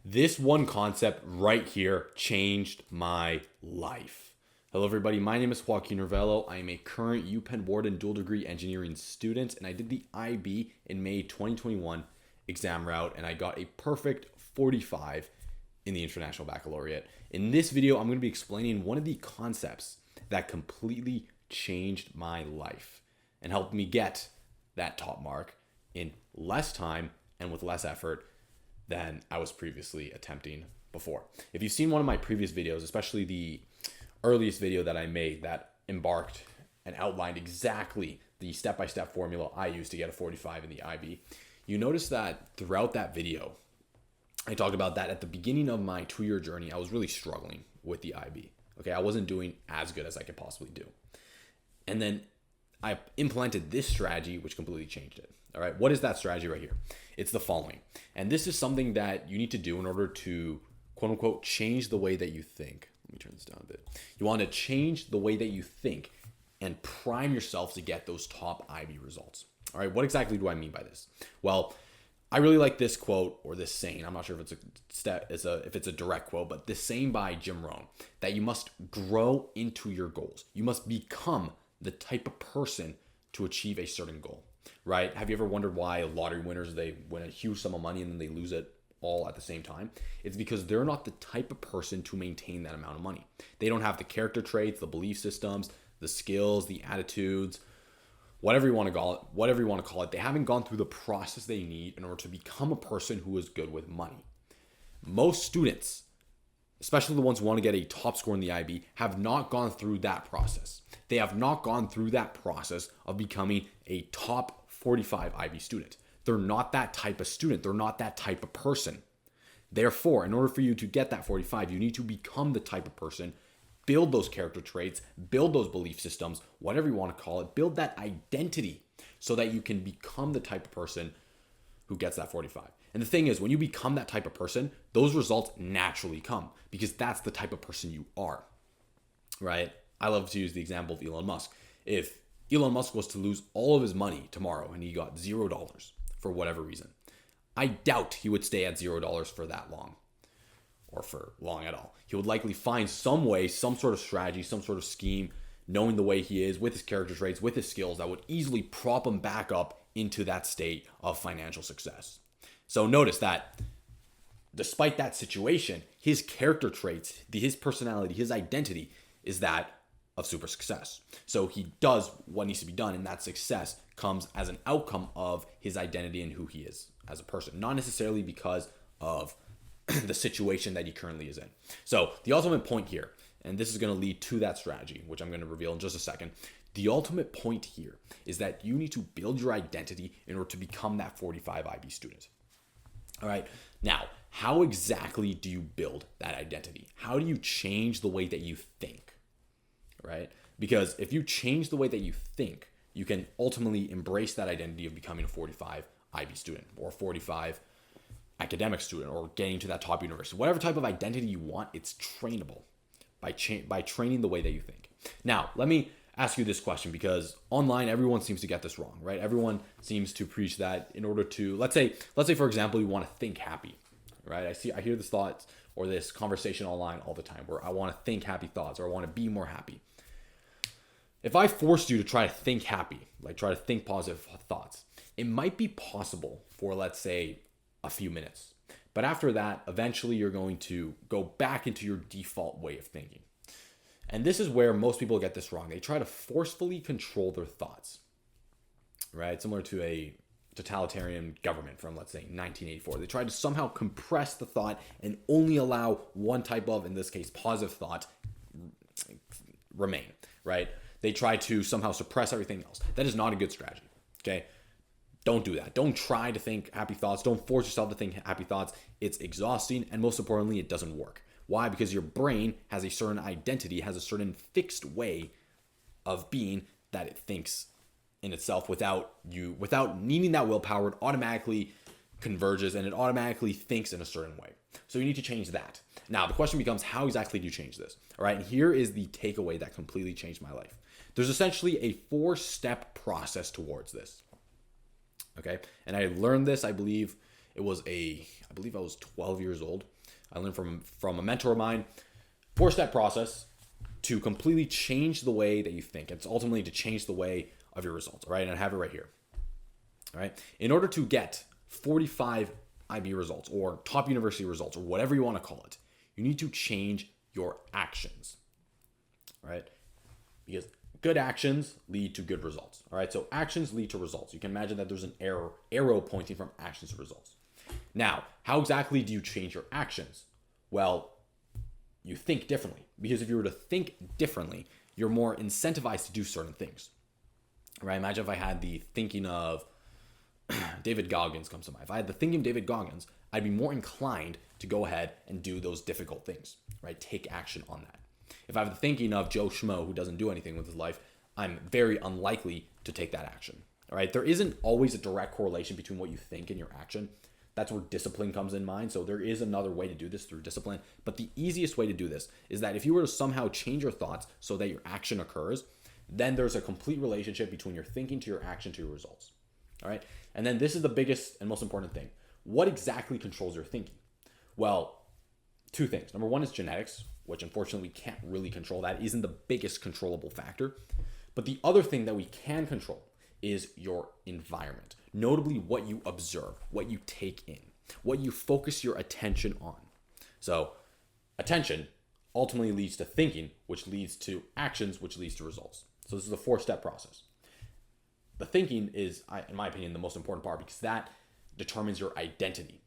This one concept right here changed my life. Hello everybody, my name is Joaquin Revello. I am a current UPenn Wharton dual degree engineering student, and I did the IB in May 2021 exam route, and I got a perfect 45 in the International Baccalaureate. In this video, I'm going to be explaining one of the concepts that completely changed my life and helped me get that top mark in less time and with less effort than I was previously attempting before. If you've seen one of my previous videos, especially the earliest video that I made that embarked and outlined exactly the step-by-step formula I used to get a 45 in the IB, you notice that throughout that video, I talked about that at the beginning of my 2-year journey, I was really struggling with the IB. Okay, I wasn't doing as good as I could possibly do. And then I implemented this strategy, which completely changed it. All right, what is that strategy right here? It's the following. And this is something that you need to do in order to, quote unquote, change the way that you think. Let me turn this down a bit. You want to change the way that you think and prime yourself to get those top IB results. All right, what exactly do I mean by this? Well, I really like this quote or this saying. I'm not sure if it's a direct quote, but this saying by Jim Rohn that you must grow into your goals. You must become the type of person to achieve a certain goal, right? Have you ever wondered why lottery winners, they win a huge sum of money and then they lose it all at the same time? It's because they're not the type of person to maintain that amount of money. They don't have the character traits, the belief systems, the skills, the attitudes, whatever you want to call it. They haven't gone through the process they need in order to become a person who is good with money. Most students, especially the ones who want to get a top score in the IB, have not gone through that process. They have not gone through that process of becoming a top 45 IB student. They're not that type of student. They're not that type of person. Therefore, in order for you to get that 45, you need to become the type of person, build those character traits, build those belief systems, whatever you want to call it, build that identity so that you can become the type of person who gets that 45. And the thing is, when you become that type of person, those results naturally come because that's the type of person you are, right? I love to use the example of Elon Musk. If Elon Musk was to lose all of his money tomorrow and he got $0 for whatever reason, I doubt he would stay at $0 for that long or for long at all. He would likely find some way, some sort of strategy, some sort of scheme, knowing the way he is with his character traits, with his skills that would easily prop him back up into that state of financial success. So notice that despite that situation, his character traits, his personality, his identity is that of super success. So he does what needs to be done, and that success comes as an outcome of his identity and who he is as a person, not necessarily because of the situation that he currently is in. So the ultimate point here, and this is going to lead to that strategy, which I'm going to reveal in just a second. The ultimate point here is that you need to build your identity in order to become that 45 IB student. All right. Now, how exactly do you build that identity? How do you change the way that you think? Right? Because if you change the way that you think, you can ultimately embrace that identity of becoming a 45 IB student or 45 academic student or getting to that top university. Whatever type of identity you want, it's trainable by training the way that you think. Now, let me ask you this question, because online everyone seems to get this wrong, right? Everyone seems to preach that in order to, let's say for example, you want to think happy, right? I hear this thought or this conversation online all the time where I want to think happy thoughts or I want to be more happy. If I forced you to try to think happy, like try to think positive thoughts, it might be possible for, let's say, a few minutes. But after that, eventually you're going to go back into your default way of thinking. And this is where most people get this wrong. They try to forcefully control their thoughts, right? Similar to a totalitarian government from, let's say, 1984. They try to somehow compress the thought and only allow one type of, in this case, positive thought remain, right? They try to somehow suppress everything else. That is not a good strategy, okay? Don't do that. Don't try to think happy thoughts. Don't force yourself to think happy thoughts. It's exhausting, and most importantly, it doesn't work. Why? Because your brain has a certain identity, has a certain fixed way of being that it thinks in itself without needing that willpower. It automatically converges and it automatically thinks in a certain way. So you need to change that. Now, the question becomes, how exactly do you change this? All right, and here is the takeaway that completely changed my life. There's essentially a 4-step process towards this. Okay, and I learned this, I believe, It was I believe I was 12 years old. I learned from a mentor of mine, 4-step process to completely change the way that you think. It's ultimately to change the way of your results. All right. And I have it right here. All right. In order to get 45 IB results or top university results or whatever you want to call it, you need to change your actions. All right. Because good actions lead to good results. All right. So actions lead to results. You can imagine that there's an arrow pointing from actions to results. Now, how exactly do you change your actions? Well, you think differently, because if you were to think differently, you're more incentivized to do certain things. Right? Imagine if I had the thinking of David Goggins comes to mind. If I had the thinking of David Goggins, I'd be more inclined to go ahead and do those difficult things, right? Take action on that. If I have the thinking of Joe Schmo, who doesn't do anything with his life, I'm very unlikely to take that action. All right. There isn't always a direct correlation between what you think and your action. That's where discipline comes in mind. So there is another way to do this through discipline. But the easiest way to do this is that if you were to somehow change your thoughts so that your action occurs, then there's a complete relationship between your thinking to your action to your results. All right. And then this is the biggest and most important thing. What exactly controls your thinking? Well, two things. Number one is genetics, which unfortunately we can't really control. That isn't the biggest controllable factor. But the other thing that we can control is your environment, notably what you observe, what you take in, what you focus your attention on. So attention ultimately leads to thinking, which leads to actions, which leads to results. So this is a 4-step process. The thinking is, in my opinion, the most important part, because that determines your identity.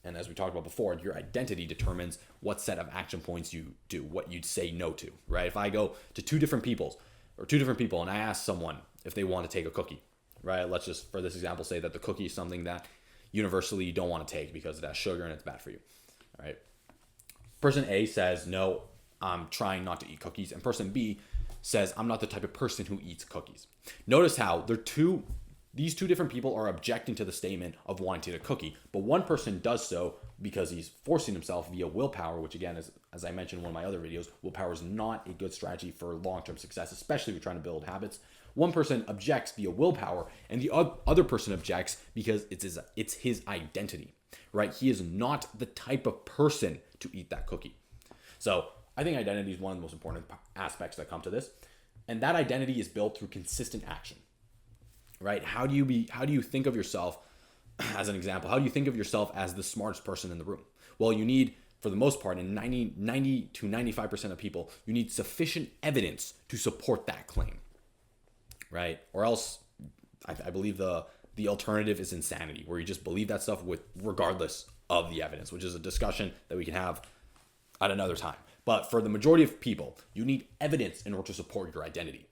And as we talked about before, your identity determines what set of action points you do, what you'd say no to, right? If I go to two different people and I ask someone if they want to take a cookie, right? Let's just, for this example, say that the cookie is something that universally you don't want to take because it has sugar and it's bad for you, all right? Person A says, no, I'm trying not to eat cookies. And person B says, I'm not the type of person who eats cookies. Notice how these two different people are objecting to the statement of wanting to eat a cookie, but one person does so because he's forcing himself via willpower, which again, as I mentioned in one of my other videos, willpower is not a good strategy for long-term success, especially if you're trying to build habits. One person objects via willpower, and the other person objects because it's his identity, right? He is not the type of person to eat that cookie. So I think identity is one of the most important aspects that come to this. And that identity is built through consistent action, right? How do you think of yourself as an example? How do you think of yourself as the smartest person in the room? Well, you need, for the most part, in 90 to 95% of people, you need sufficient evidence to support that claim, right? Or else I believe the alternative is insanity, where you just believe that stuff regardless of the evidence, which is a discussion that we can have at another time. But for the majority of people, you need evidence in order to support your identity.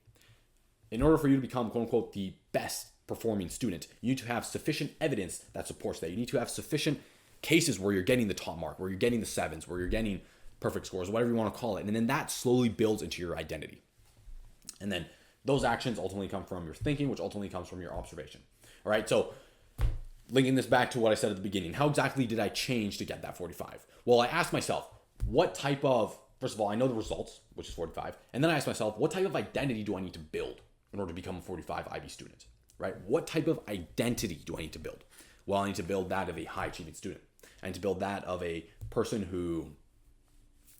In order for you to become, quote unquote, the best performing student, you need to have sufficient evidence that supports that. You need to have sufficient cases where you're getting the top mark, where you're getting the 7s, where you're getting perfect scores, whatever you want to call it. And then that slowly builds into your identity. And then those actions ultimately come from your thinking, which ultimately comes from your observation. All right. So linking this back to what I said at the beginning, how exactly did I change to get that 45? Well, I asked myself, what type of, first of all, I know the results, which is 45. And then I asked myself, what type of identity do I need to build in order to become a 45 IB student, right? What type of identity do I need to build? Well, I need to build that of a high achieving student. I need to build that of a person who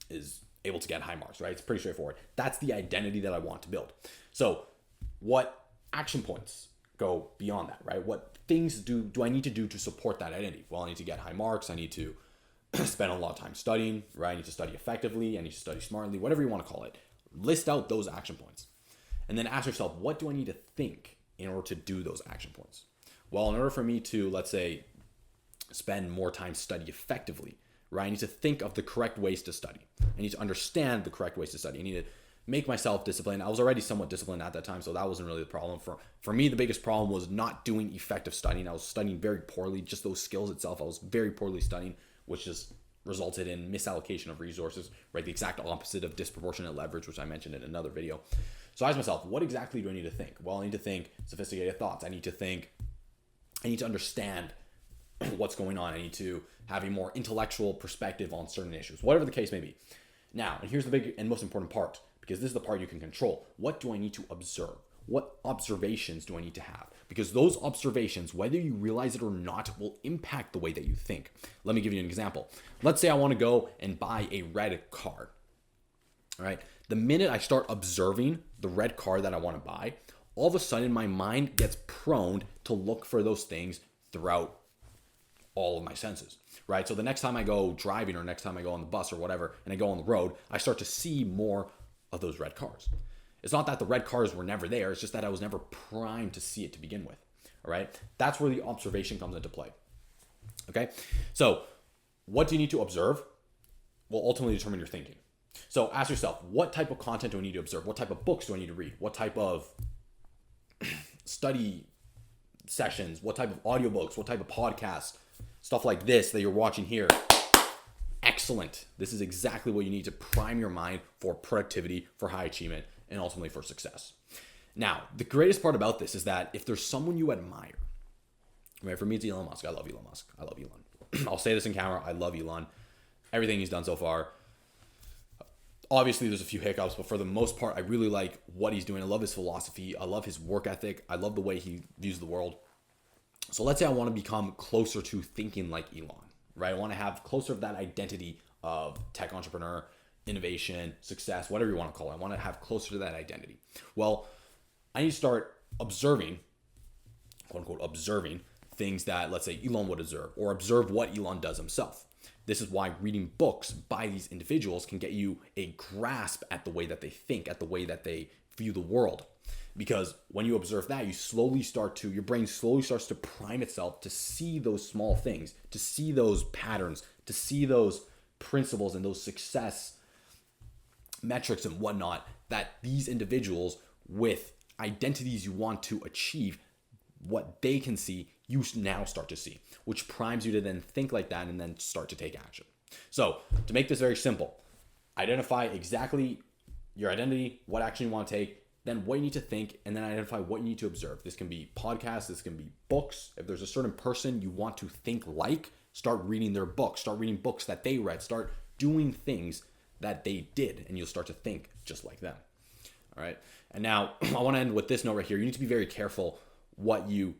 is able to get high marks, right? It's pretty straightforward. That's the identity that I want to build. So what action points go beyond that, right? What things do I need to do to support that identity? Well, I need to get high marks. I need to spend a lot of time studying, right? I need to study effectively. I need to study smartly, whatever you want to call it. List out those action points. And then ask yourself, what do I need to think in order to do those action points? Well, in order for me to, let's say, spend more time study effectively, right? I need to think of the correct ways to study. I need to understand the correct ways to study. I need to make myself disciplined. I was already somewhat disciplined at that time, so that wasn't really the problem. For me, the biggest problem was not doing effective studying. I was studying very poorly. Just those skills itself, I was very poorly studying, which just resulted in misallocation of resources, right? The exact opposite of disproportionate leverage, which I mentioned in another video. So I asked myself, what exactly do I need to think? Well, I need to think sophisticated thoughts. I need to understand what's going on. I need to have a more intellectual perspective on certain issues, whatever the case may be. Now, and here's the big and most important part, because this is the part you can control. What do I need to observe? what observations do I need to have? Because those observations, whether you realize it or not, will impact the way that you think. Let me give you an example. Let's say I want to go and buy a red car. All right. The minute I start observing the red car that I want to buy, all of a sudden my mind gets prone to look for those things throughout all of my senses, right? So the next time I go driving or next time I go on the bus or whatever, and I go on the road, I start to see more of those red cars. It's not that the red cars were never there. It's just that I was never primed to see it to begin with, all right? That's where the observation comes into play, okay? So what do you need to observe? Will ultimately determine your thinking. So ask yourself, what type of content do I need to observe? What type of books do I need to read? What type of study sessions? What type of audiobooks? What type of podcasts? Stuff like this that you're watching here. Excellent. This is exactly what you need to prime your mind for productivity, for high achievement, and ultimately for success. Now, the greatest part about this is that if there's someone you admire, right? For me, it's Elon Musk. I love Elon Musk. I love Elon. I'll say this in camera. I love Elon. Everything he's done so far. Obviously, there's a few hiccups, but for the most part, I really like what he's doing. I love his philosophy. I love his work ethic. I love the way he views the world. So let's say I want to become closer to thinking like Elon, right? I want to have closer of that identity of tech entrepreneur, innovation, success, whatever you want to call it. I want to have closer to that identity. Well, I need to start observing, quote unquote, observing things that, let's say, Elon would observe, or observe what Elon does himself. This is why reading books by these individuals can get you a grasp at the way that they think, at the way that they view the world. Because when you observe that, your brain slowly starts to prime itself to see those small things, to see those patterns, to see those principles and those success metrics and whatnot that these individuals with identities you want to achieve, what they can see, you now start to see, which primes you to then think like that and then start to take action. So to make this very simple, identify exactly your identity, what action you want to take, then what you need to think, and then identify what you need to observe. This can be podcasts, this can be books. If there's a certain person you want to think like, start reading their books, start reading books that they read, start doing things that they did, and you'll start to think just like them. All right. And now I want to end with this note right here. You need to be very careful what you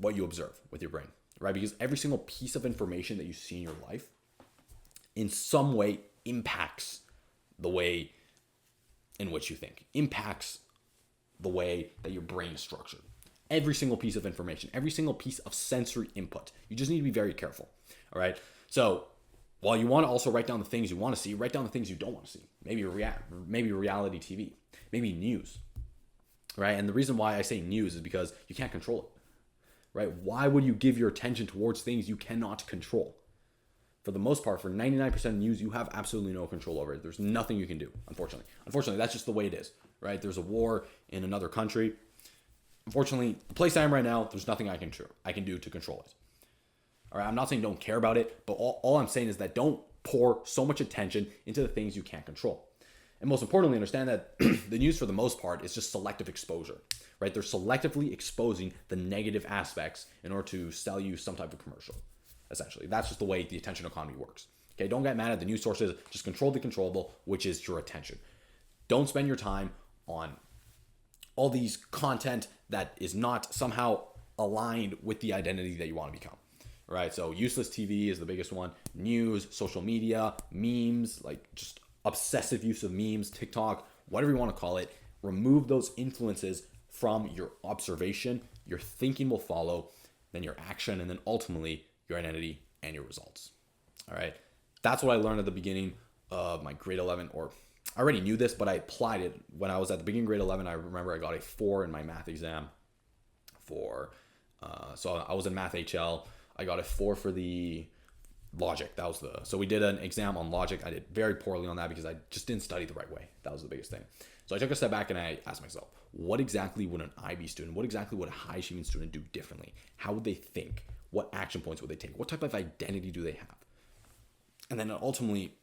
observe with your brain, right? Because every single piece of information that you see in your life in some way impacts the way in which you think, impacts the way that your brain is structured. Every single piece of information, every single piece of sensory input. You just need to be very careful. All right. So while you want to also write down the things you want to see, write down the things you don't want to see. Maybe reality TV, maybe news, right? And the reason why I say news is because you can't control it, right? Why would you give your attention towards things you cannot control? For the most part, for 99% of news, you have absolutely no control over it. There's nothing you can do, unfortunately. Unfortunately, that's just the way it is, right? There's a war in another country. Unfortunately, the place I am right now, there's nothing I can do to control it. All right, I'm not saying don't care about it, but all I'm saying is that don't pour so much attention into the things you can't control. And most importantly, understand that the news, for the most part, is just selective exposure, right? They're selectively exposing the negative aspects in order to sell you some type of commercial. Essentially, that's just the way the attention economy works. Okay, don't get mad at the news sources. Just control the controllable, which is your attention. Don't spend your time on all these content that is not somehow aligned with the identity that you want to become. Right? So useless TV is the biggest one. News, social media, memes, like just obsessive use of memes, TikTok, whatever you want to call it. Remove those influences from your observation. Your thinking will follow, then your action, and then ultimately your identity and your results. All right. That's what I learned at the beginning of my grade 11, or I already knew this, but I applied it when I was at the beginning of grade 11. I remember I got a 4 in my math exam so I was in math HL. I got a 4 for the logic. So we did an exam on logic. I did very poorly on that because I just didn't study the right way. That was the biggest thing. So I took a step back and I asked myself, what exactly would an IB student, what exactly would a high achieving student do differently? How would they think? What action points would they take? What type of identity do they have? And then ultimately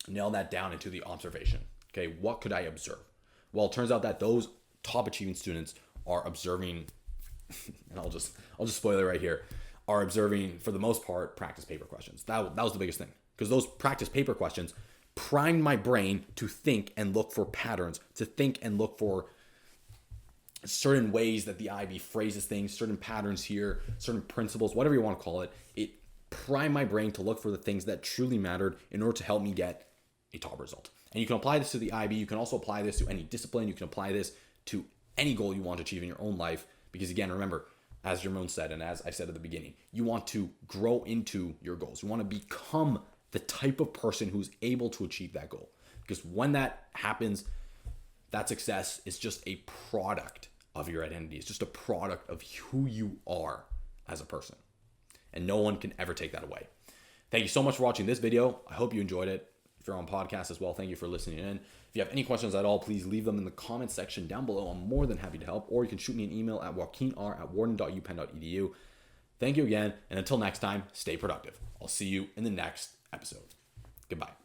nail that down into the observation. Okay, what could I observe? Well, it turns out that those top achieving students are observing, and I'll just spoil it right here, are observing, for the most part, practice paper questions. That was the biggest thing, because those practice paper questions primed my brain to think and look for patterns, to think and look for certain ways that the IB phrases things, certain patterns here, certain principles, whatever you want to call it. It primed my brain to look for the things that truly mattered in order to help me get a top result. And you can apply this to the IB. You can also apply this to any discipline. You can apply this to any goal you want to achieve in your own life. Because again, remember, as Ramon said, and as I said at the beginning, you want to grow into your goals. You want to become the type of person who's able to achieve that goal. Because when that happens, that success is just a product of your identity. It's just a product of who you are as a person. And no one can ever take that away. Thank you so much for watching this video. I hope you enjoyed it. If you're on podcast as well, thank you for listening in. If you have any questions at all, please leave them in the comment section down below. I'm more than happy to help. Or you can shoot me an email at joaquinr@warden.upenn.edu. Thank you again. And until next time, stay productive. I'll see you in the next episode. Goodbye.